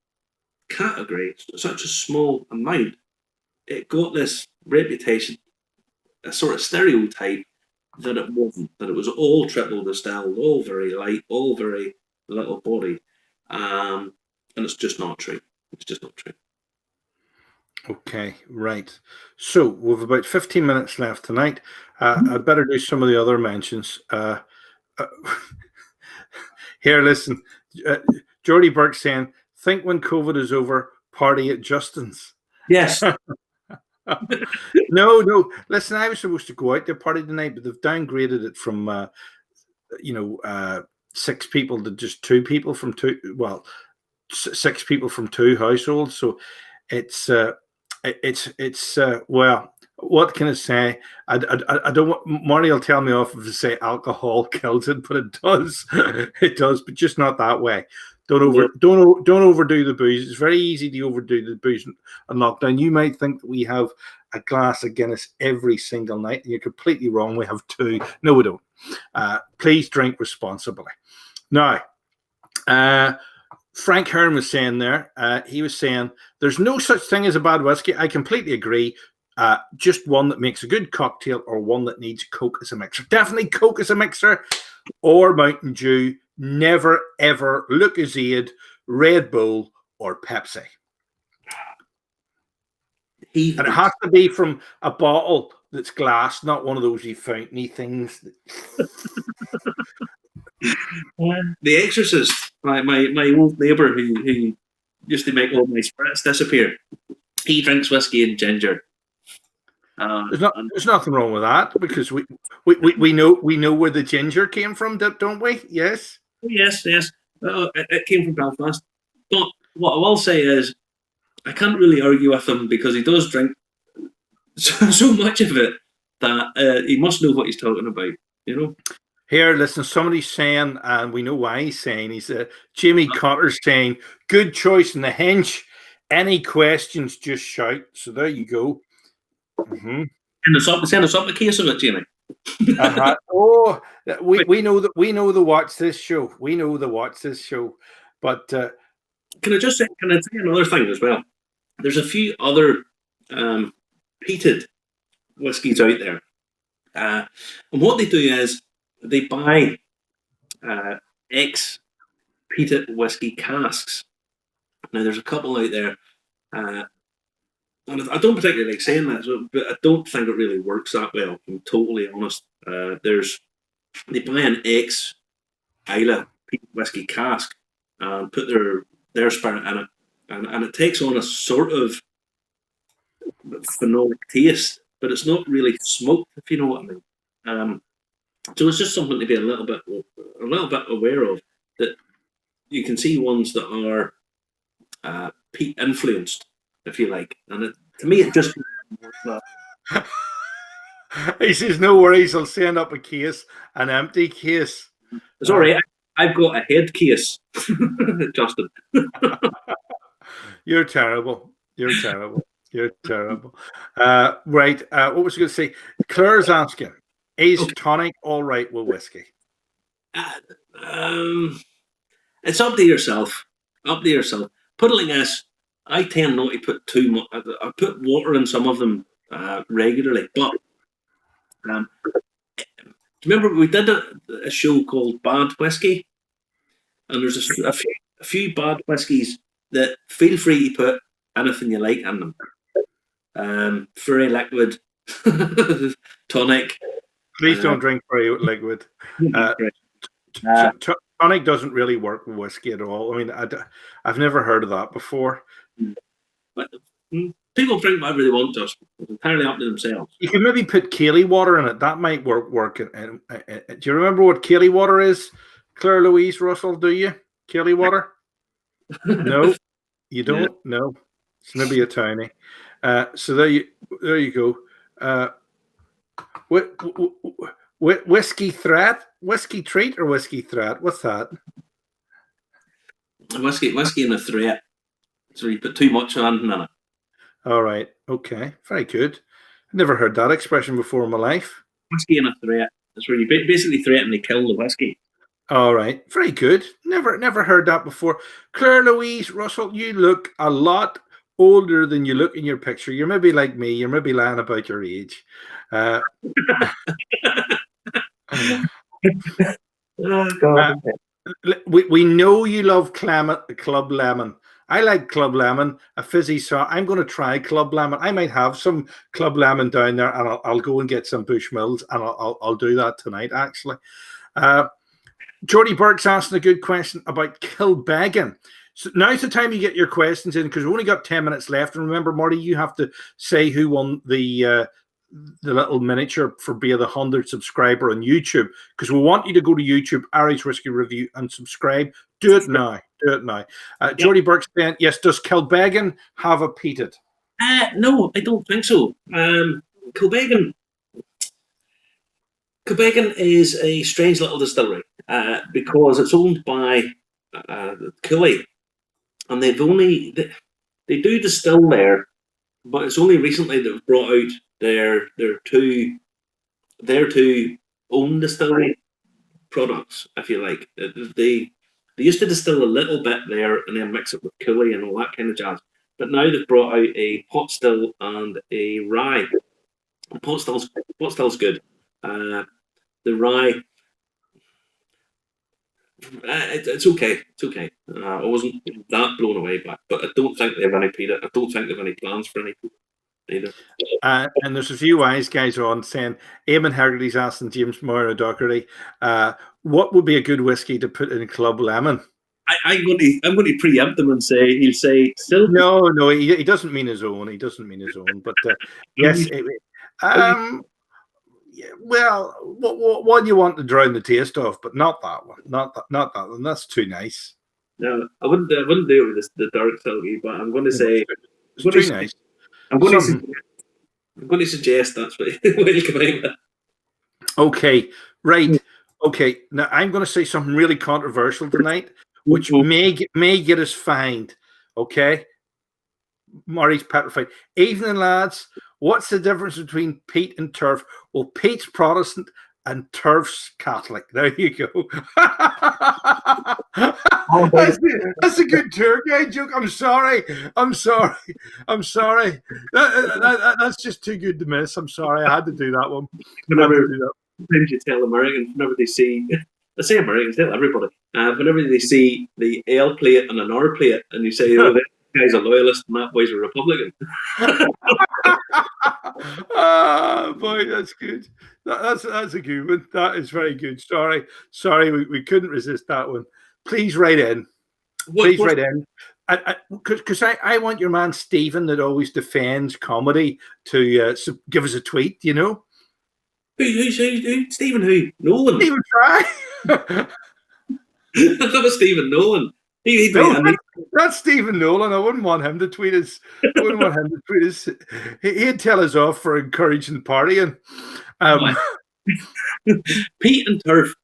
category, such a small amount, it got this reputation, a sort of stereotype that it wasn't, that it was all triple distilled, all very light, all very little body, and it's just not true. It's just not true. Okay, right. So we've about 15 minutes left tonight. I'd better do some of the other mentions. Here, listen. Jordy Burke saying, think when COVID is over, party at Justin's. Yes. No. Listen, I was supposed to go out to party tonight, but they've downgraded it from, 6 people to just 2 people from 2. Well, 6 people from 2 households. So it's well, what can I say? I don't want, Marty will tell me off if I say alcohol kills it, but it does. It does, but just not that way. Don't overdo the booze. It's very easy to overdo the booze and lockdown. You might think that we have a glass of Guinness every single night, and you're completely wrong. We have 2. No, we don't. Please drink responsibly. Now, Frank Hearn was saying there, he was saying, there's no such thing as a bad whiskey. I completely agree. Just one that makes a good cocktail, or one that needs Coke as a mixer. Definitely Coke as a mixer, or Mountain Dew. Never, ever Lucozade, Red Bull, or Pepsi. And it has to be from a bottle that's glass, not one of those fountainy things. The Exorcist. my old neighbour who used to make all my spirits disappear. He drinks whiskey and ginger. There's nothing wrong with that, because we know where the ginger came from, don't we? Yes. Yes. It came from Belfast. But what I will say is, I can't really argue with him, because he does drink so much of it that he must know what he's talking about. Here, listen, somebody's saying, and we know why he's saying, Jimmy Cotter's saying, good choice in the hench. Any questions, just shout. So there you go. Mm-hmm. Send us up a case of it, Jimmy. Oh, we know that we know the watch this show. We know the watch this show. But can I say another thing as well? There's a few other peated whiskies out there, and what they do is they buy ex-peated whiskey casks. Now there's a couple out there, and I don't particularly like saying that, but I don't think it really works that well. If I'm totally honest. They buy an ex-Islay peated whiskey cask and put their spirit in it, and it takes on a sort of phenolic taste, but it's not really smoked, if you know what I mean. So it's just something to be a little bit aware of, that you can see ones that are peat influenced, if you like, and to me it just he says no worries, I'll send up a case, an empty case. Sorry, I've got a head case. Justin. You're terrible. Right. What was I going to say? Claire's asking, is tonic all right with whiskey? It's up to yourself. Put it like this: I tend not to put too much. I put water in some of them regularly, but remember we did a show called Bad Whiskey, and there's a few bad whiskies that feel free to put anything you like in them. Furry liquid, tonic. Please don't drink furry liquid. Tonic doesn't really work with whiskey at all. I mean, I've never heard of that before. But people drink whatever they want, just it's entirely up to themselves. You can maybe put Cayley water in it. That might work. Do you remember what Cayley water is? Claire Louise Russell, do you? Cayley water? No, you don't. Yeah. No, it's maybe a tiny. So there you go. Whiskey threat, whiskey treat, or whiskey threat? What's that? Whiskey and a threat. So you put too much on in it. All right. Okay. Very good. I've never heard that expression before in my life. Whiskey and a threat. That's where you basically threaten to kill the whiskey. All right. Very good. Never heard that before. Claire Louise Russell, you look a lot older than you look in your picture. You're maybe like me. You're maybe lying about your age. We know you love Club Lemon. I like Club Lemon, a fizzy sauce. I'm going to try Club Lemon. I might have some Club Lemon down there, and I'll go and get some Bushmills, and I'll do that tonight, actually. Jordy Burke's asking a good question about Kilbeggan. So now's the time you get your questions in, because we've only got 10 minutes left. And remember, Marty, you have to say who won the little miniature for being the 100th subscriber on YouTube, because we want you to go to YouTube, Irish Whiskey Review, and subscribe. Do it now. Jordy Burke's saying, yes, does Kilbeggan have a peated? No, I don't think so. Kilbeggan is a strange little distillery because it's owned by Cooley, and they do distill there, but it's only recently they've brought out their two own distillery products, if you like. They used to distill a little bit there and then mix it with Cooley and all that kind of jazz. But now they've brought out a pot still and a rye. The pot still's good. The rye, it's okay. It's okay. I wasn't that blown away by it, but I don't think they have any peated. I don't think they have any plans for any either. And there's a few wise guys on saying, Eamon Haggerty's asking James Moore Doherty, what would be a good whiskey to put in Club Lemon? I'm going to preempt him and say he'll say silk. No, he doesn't mean his own. He doesn't mean his own. But yes, yeah, well, what do you want to drown the taste of? But not that one. Not that one. That's too nice. No, I wouldn't do it with the dark silky, but I'm going to say it's too nice. I'm going to suggest that's what you'll come out with. Okay, right. Okay, now I'm going to say something really controversial tonight, which may get us fined. Okay, Marty's petrified. Evening, lads. What's the difference between Pete and Turf? Well, Pete's Protestant and Turf's Catholic. There you go. That's a good tour guide joke. I'm sorry. That's just too good to miss. I'm sorry. I had to do that one. Sometimes you tell Americans whenever they see, I say Americans, tell everybody, whenever they see the L plate and an R plate, and you say, oh, that guy's a loyalist and that boy's a Republican. Oh, boy, that's good. That's a good one. That is very good. Sorry, we couldn't resist that one. Please write in. Please write in. Because I want your man Stephen that always defends comedy to give us a tweet, you know? Who? Stephen who? Nolan. Stephen Fry. That was Stephen Nolan. That's Stephen Nolan. I wouldn't want him to tweet us. He'd tell us off for encouraging partying. Peat and turf.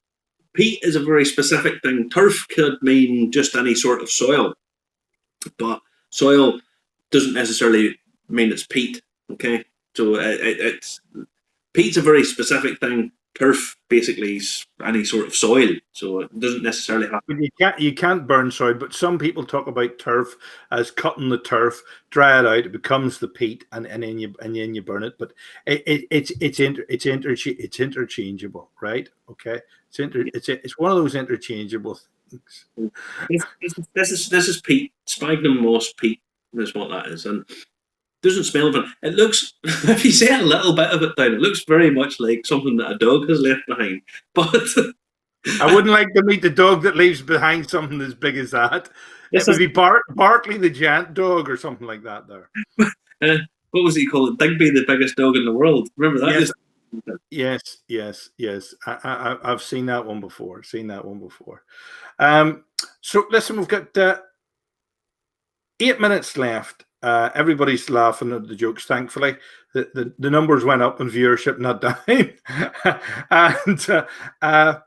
Peat is a very specific thing. Turf could mean just any sort of soil, but soil doesn't necessarily mean it's peat. Okay, so it's peat's a very specific thing. Turf basically is any sort of soil, so it doesn't necessarily have. You can't burn soil, but some people talk about turf as cutting the turf, dry it out, it becomes the peat, and then you burn it. But it's interchangeable, right? Okay, it's one of those interchangeable things. This is peat, sphagnum moss peat is what that is, and doesn't smell of it. It looks, if you say a little bit of it down, it looks very much like something that a dog has left behind. But I wouldn't like to meet the dog that leaves behind something as big as that. It would be Barkley the giant dog or something like that there. What was he called? Digby, the biggest dog in the world. Remember that? Yes. I've seen that one before. So listen, we've got 8 minutes left. Everybody's laughing at the jokes, thankfully. The numbers went up in viewership, not down. And I've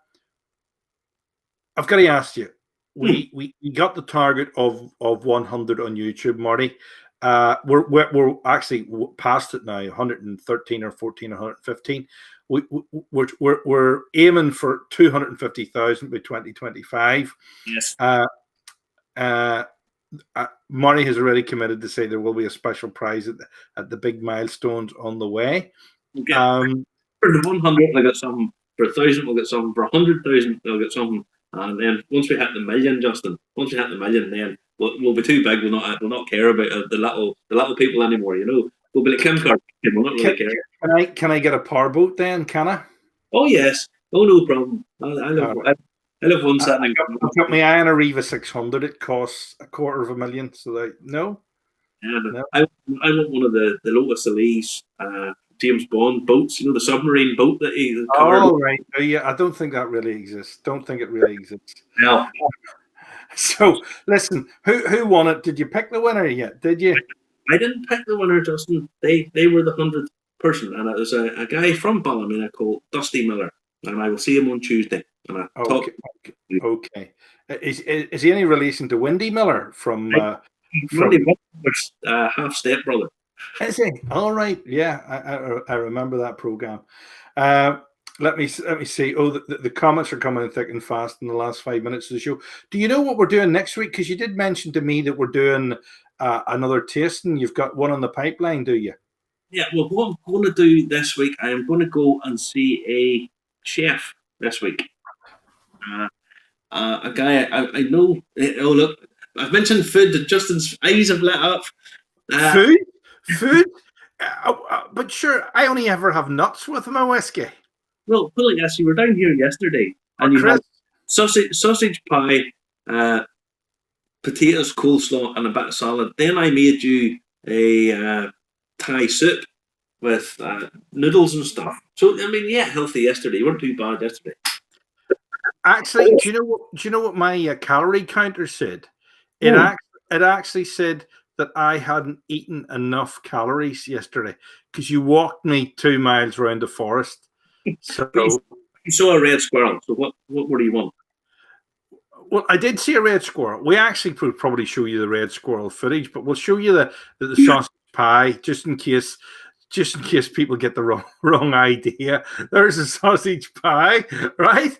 got to ask you, we got the target of 100 on YouTube, Marty. We're actually past it now, 113 or 14 or 115. We're aiming for 250,000 by 2025. Yes. Marty has already committed to say there will be a special prize at the big milestones on the way. Okay. For the 100, they'll get something. For 1,000, we'll get something. For 100,000, they'll get something. And then once we hit the million, Justin, then we'll be too big. We'll not care about the little people anymore. You know, we'll be like Kim Kardashian. We'll not really care. Can I get a powerboat then? Can I? Oh yes. Oh no problem. I love one setting. I've got my eye on a Riva 600. It costs $250,000. So no. Yeah, no. I want one of the Lotus Elise James Bond boats. You know, the submarine boat that he. Oh right. Yeah, I don't think that really exists. Don't think it really exists. No. So listen, who won it? Did you pick the winner yet? Did you? I didn't pick the winner, Justin. They were the 100th person, and it was a guy from Ballymena called Dusty Miller, and I will see him on Tuesday. Okay. Is he any relation to Wendy Miller from Wendy Miller's half step brother? Is he? All right. Yeah, I remember that program. Let me see. Oh, the comments are coming in thick and fast in the last 5 minutes of the show. Do you know what we're doing next week? Because you did mention to me that we're doing another tasting. You've got one on the pipeline, do you? Yeah. Well, what I'm going to do this week, I am going to go and see a chef this week. A guy I know. Oh look, I've mentioned food. That Justin's eyes have lit up. Food. But sure, I only ever have nuts with my whiskey. Well, put it like this: you were down here yesterday, and you had sausage pie, potatoes, coleslaw, and a bit of salad. Then I made you a Thai soup with noodles and stuff. So I mean, yeah, healthy yesterday. You weren't too bad yesterday. Actually, do you know what my calorie counter said? It actually said that I hadn't eaten enough calories yesterday because you walked me 2 miles around the forest. So you saw a red squirrel. So what do you want? Well, I did see a red squirrel. We actually could probably show you the red squirrel footage, but we'll show you the sausage pie just in case people get the wrong idea. There's a sausage pie, right?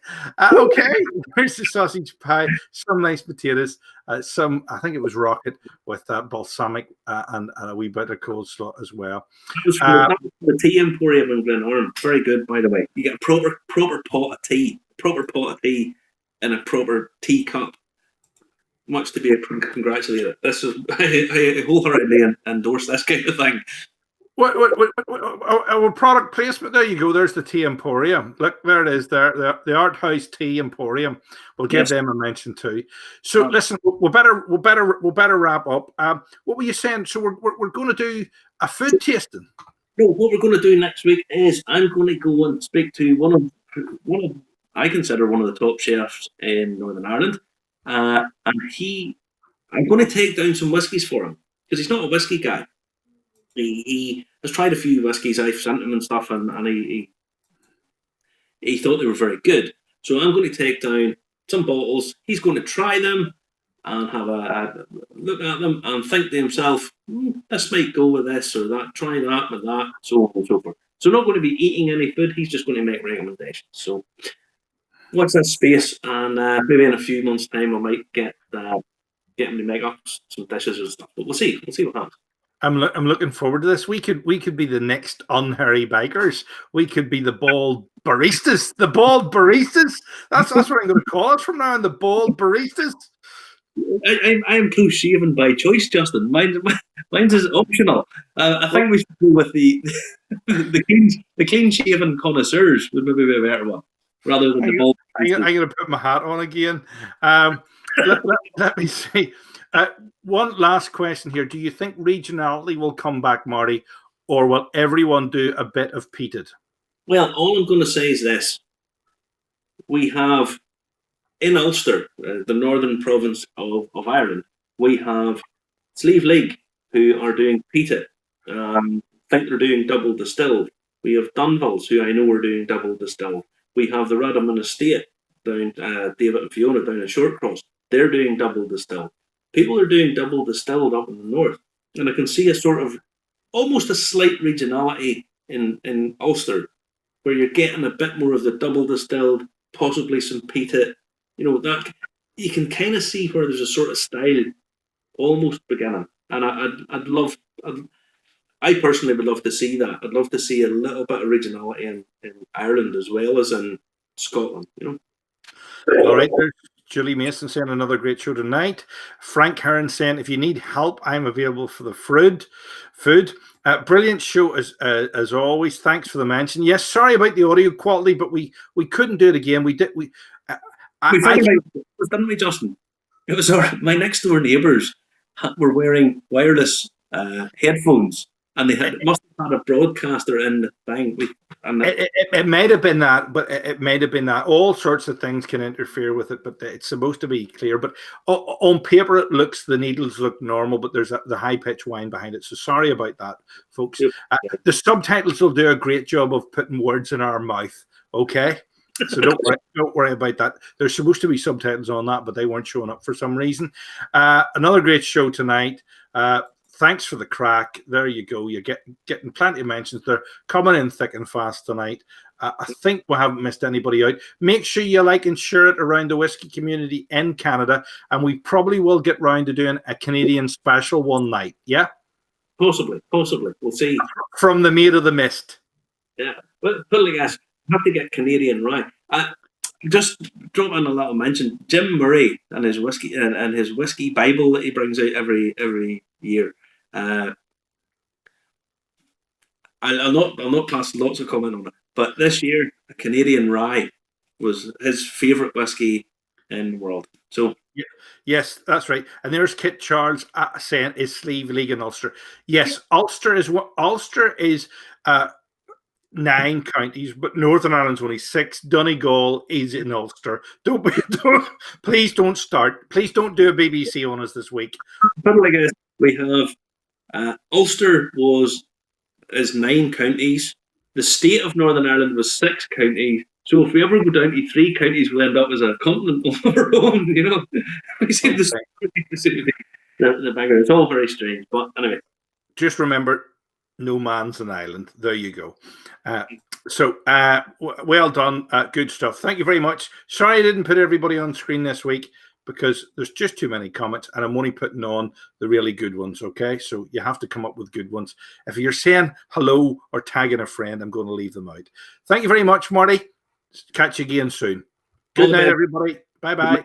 Okay, there's the sausage pie. Some nice potatoes. Some, I think it was rocket with balsamic and a wee bit of coleslaw as well. That was the tea emporium in Glenarm. Very good, by the way. You get a proper pot of tea. In a proper teacup. Much to be congratulated. This is I wholeheartedly endorse this kind of thing. What our product placement? There you go. There's the Tea Emporium. Look, there it is. There, the Art House Tea Emporium. We'll give them a mention too. So listen, we'll better wrap up. What were you saying? So we're going to do a food tasting. No, what we're going to do next week is I'm going to go and speak to one of I consider one of the top chefs in Northern Ireland, and I'm going to take down some whiskies for him because he's not a whiskey guy. He has tried a few whiskies I've sent him and stuff, and he thought they were very good. So I'm going to take down some bottles. He's going to try them and have a look at them and think to himself, this might go with this or that, try that with that, so on and so forth. So not going to be eating any food. He's just going to make recommendations. So watch that space, and maybe in a few months' time, I might get him to make up some dishes and stuff. But we'll see. We'll see what happens. I'm looking forward to this. We could be the next unhairy bikers. We could be the bald baristas. The bald baristas. That's what I'm going to call it from now on. The bald baristas. I am close shaven by choice, Justin. Mine's is optional. I think we should go with the clean shaven connoisseurs would maybe be a better one rather than the bald. I'm going to put my hat on again. Let me see. One last question here. Do you think regionality will come back, Marty, or will everyone do a bit of peated? Well, all I'm going to say is this. We have, in Ulster, the northern province of Ireland, we have Slieve League, who are doing peated. I think they're doing double distilled. We have Dunval's, who I know are doing double distilled. We have the Radaman Estate, down David and Fiona down in Shortcross. They're doing double distilled. People are doing double distilled up in the north, and I can see a sort of almost a slight regionality in Ulster, where you're getting a bit more of the double distilled, possibly some peated. You know, that you can kind of see where there's a sort of style almost beginning, and I personally would love to see that. I'd love to see a little bit of regionality in Ireland as well as in Scotland. You know. All right, there's Julie Mason saying another great show tonight. Frank Heron saying, if you need help, I'm available for the food. Brilliant show as always. Thanks for the mention. Yes, sorry about the audio quality, but we couldn't do it again. Didn't we, Justin? It was my next door neighbours were wearing wireless headphones, and they must have had a broadcaster in the thing. It might have been that, but it might have been that. All sorts of things can interfere with it, but it's supposed to be clear. But on paper, the needles look normal, but there's the high-pitched whine behind it. So sorry about that, folks. The subtitles will do a great job of putting words in our mouth, okay? So don't worry about that. There's supposed to be subtitles on that, but they weren't showing up for some reason. Another great show tonight. Thanks for the crack. There you go. You're getting plenty of mentions. They're coming in thick and fast tonight. I think we haven't missed anybody out. Make sure you like and share it around the whiskey community in Canada, and we probably will get round to doing a Canadian special one night. Yeah? Possibly. We'll see. From the Maid of the Mist. Yeah. But I guess have to get Canadian right. Just drop in a little mention. Jim Murray and his whiskey and his whiskey Bible that he brings out every year. I'll not pass lots of comment on it, but this year a Canadian rye was his favourite whiskey in the world. So Yes, that's right. And there's Kit Charles saying is Slieve League in Ulster. Yes, Ulster is what Ulster is 9 counties, but Northern Ireland's only 6. Donegal is in Ulster. Please don't start. Please don't do a BBC on us this week. But like this, we have Ulster is 9 counties. The state of Northern Ireland was 6 counties. So if we ever go down to 3 counties, we'll end up as a continent of our own. We seem to the bigger. It's all very strange, but anyway. Just remember, no man's an island. There you go. Well done. Good stuff. Thank you very much. Sorry I didn't put everybody on screen this week because there's just too many comments and I'm only putting on the really good ones, okay? So you have to come up with good ones. If you're saying hello or tagging a friend, I'm going to leave them out. Thank you very much, Marty. Catch you again soon. Good night, everybody. Bye-bye.